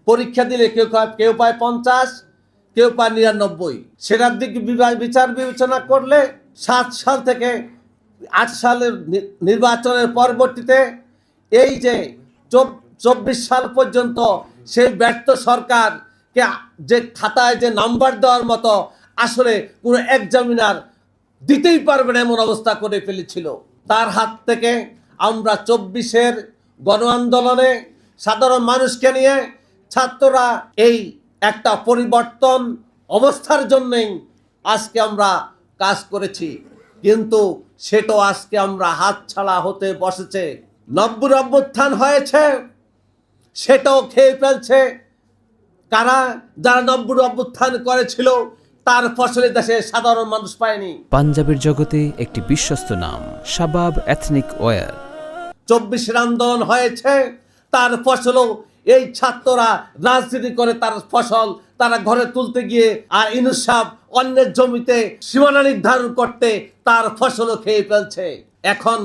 পরীক্ষা দিলে কেউ পায় 50, কেউ পায় 99। সেটার দিক বিচার বিবেচনা করলে 7 সাল থেকে 8 সালের নির্বাচনের পরবর্তীতে এই যে 24 সাল পর্যন্ত সেই ব্যর্থ সরকারকে যে খাতায় যে নাম্বার দেওয়ার মতো আসলে কোনো এক্সামিনার দিতেই পারবে না এমন অবস্থা করে ফেলেছিল। তার হাত থেকে আমরা 24-এর গণ আন্দোলনে সাধারণ মানুষকে নিয়ে ছাত্ররা এই একটা পরিবর্তন অবস্থার জন্যই আজকে আমরা কাজ করেছি, কিন্তু সেটাও আজকে আমরা হাতছাড়া হতে বসেছে। 90 অভ্যুত্থান হয়েছে, সেটাও খেয়ে ফেলছে কারা? যারা 90 অভ্যুত্থান করেছিল তার ফসলে দেশে সাধারণ মানুষ পায়নি। পাঞ্জাবের জগতে একটি বিশ্বস্ত নাম শাবাব এথনিক ওয়্যার। 24-এর আন্দোলন হয়েছে, তার ফসলও এই ছাত্ররা রাজনীতি করে তার ফসল তারা ঘরে তুলতে গিয়ে আর ইউনূস সাহেব অন্যের জমিতে সীমানা নির্ধারণ করতে তার ফসলও খেয়ে ফেলছে। এখন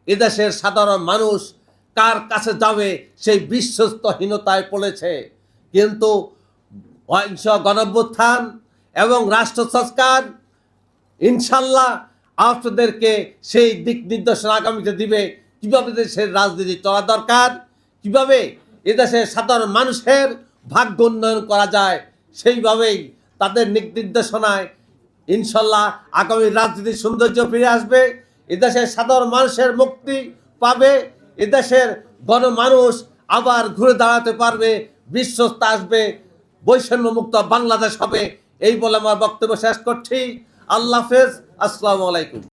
এদেশের সাধারণ মানুষ কার কাছে যাবে সেই বিশ্বস্তহীনতায় পড়েছে। কিন্তু অহিংস গণঅভ্যুত্থান এবং রাষ্ট্র সংস্কার ইনশাল্লাহ আপনাদেরকে সেই দিক নির্দেশনা আগামীতে দিবে, কিভাবে দেশের রাজনীতি চলা দরকার, কিভাবে এদেশের সাধারণ মানুষের ভাগ্য উন্নয়ন করা যায়, সেইভাবেই তাদের দিক নির্দেশনায় ইনশাল্লাহ আগামী রাজনীতির সৌন্দর্য ফিরে আসবে। এদেশের সাধারণ মানুষের মুক্তি পাবে, এদেশের গণমানুষ আবার ঘুরে দাঁড়াতে পারবে, বিশ্বস্ত আসবে, বৈষম্যমুক্ত বাংলাদেশ হবে। এই বলে আমার বক্তব্য শেষ করছি। আল্লাহ হাফেজ, আসসালামু আলাইকুম।